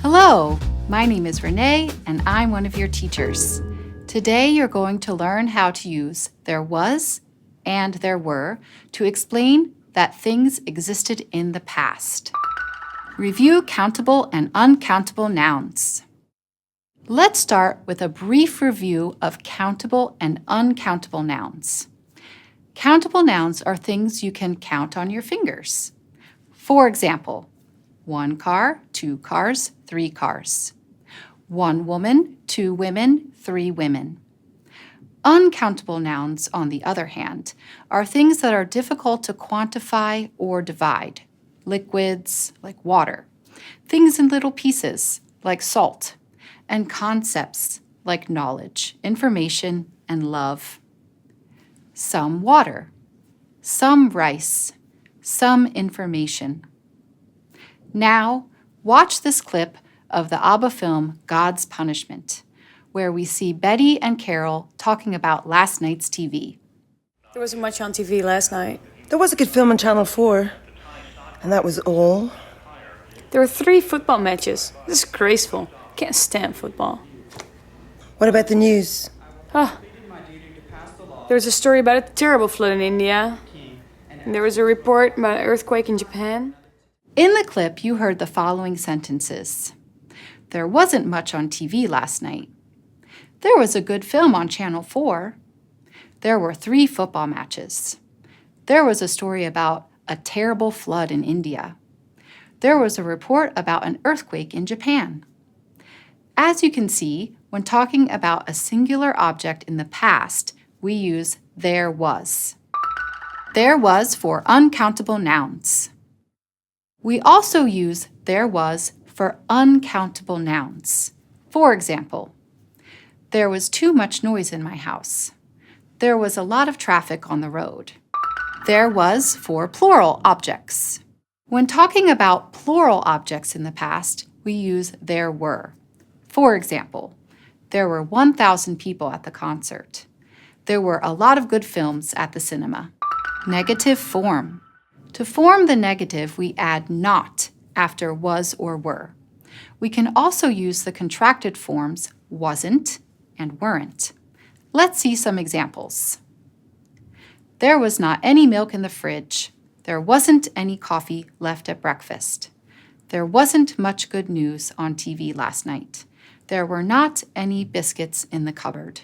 Hello, my name is Renee and I'm one of your teachers. Today you're going to learn how to use there was and there were to explain that things existed in the past. Review countable and uncountable nouns. Let's start with a brief review of countable and uncountable nouns. Countable nouns are things you can count on your fingers. For example, 1 car, 2 cars, 3 cars. 1 woman, 2 women, 3 women. Uncountable nouns, on the other hand, are things that are difficult to quantify or divide. Liquids, like water. Things in little pieces, like salt. And concepts, like knowledge, information, and love. Some water. Some rice. Some information. Now, watch this clip of the ABBA film God's Punishment, where we see Betty and Carol talking about last night's TV. There wasn't much on TV last night. There was a good film on Channel 4, and that was all. There were 3 football matches. This is graceful. Can't stand football. What about the news? There was a story about a terrible flood in India. And there was a report about an earthquake in Japan. In the clip, you heard the following sentences. There wasn't much on TV last night. There was a good film on Channel 4. There were 3 football matches. There was a story about a terrible flood in India. There was a report about an earthquake in Japan. As you can see, when talking about a singular object in the past, we use there was. There was for uncountable nouns. We also use there was for uncountable nouns. For example, there was too much noise in my house. There was a lot of traffic on the road. There was for plural objects. When talking about plural objects in the past, we use there were. For example, there were 1,000 people at the concert. There were a lot of good films at the cinema. Negative form. To form the negative, we add not after was or were. We can also use the contracted forms wasn't and weren't. Let's see some examples. There was not any milk in the fridge. There wasn't any coffee left at breakfast. There wasn't much good news on TV last night. There were not any biscuits in the cupboard.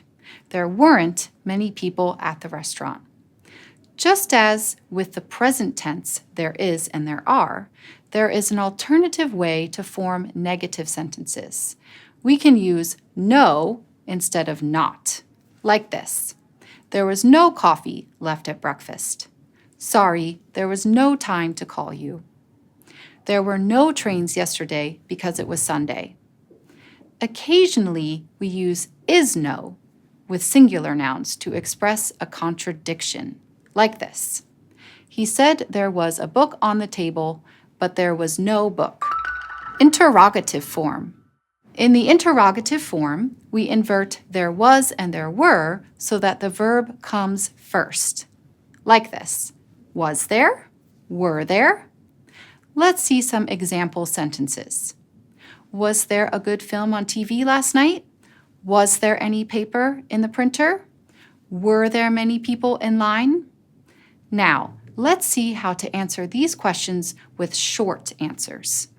There weren't many people at the restaurant. Just as with the present tense, there is and there is an alternative way to form negative sentences. We can use no instead of not, like this. There was no coffee left at breakfast. Sorry, there was no time to call you. There were no trains yesterday because it was Sunday. Occasionally, we use is no with singular nouns to express a contradiction. Like this. He said there was a book on the table, but there was no book. Interrogative form. In the interrogative form, we invert there was and there were so that the verb comes first. Like this. Was there? Were there? Let's see some example sentences. Was there a good film on TV last night? Was there any paper in the printer? Were there many people in line? Now, let's see how to answer these questions with short answers.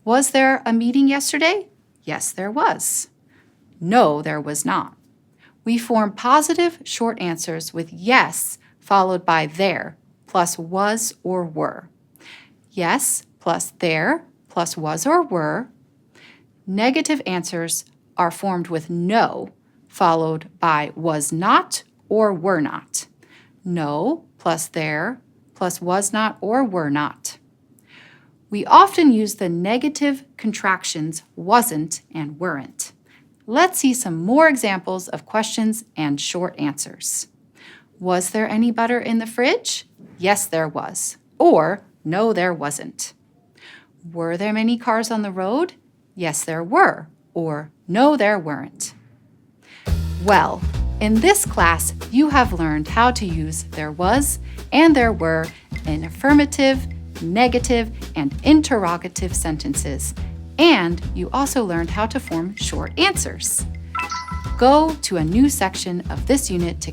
Was there a meeting yesterday? Yes, there was. No, there was not. We form positive short answers with yes followed by there plus was or were. Yes plus there plus was or were. Negative answers are formed with no followed by was not or were not. No plus there plus was not or were not. We often use the negative contractions wasn't and weren't. Let's see some more examples of questions and short answers. Was there any butter in the fridge? Yes, there was. Or no, there wasn't. Were there many cars on the road? Yes, there were. Or no, there weren't. Well, in this class, you have learned how to use there was and there were in affirmative, negative, and interrogative sentences, And you also learned how to form short answers. Go to a new section of this unit to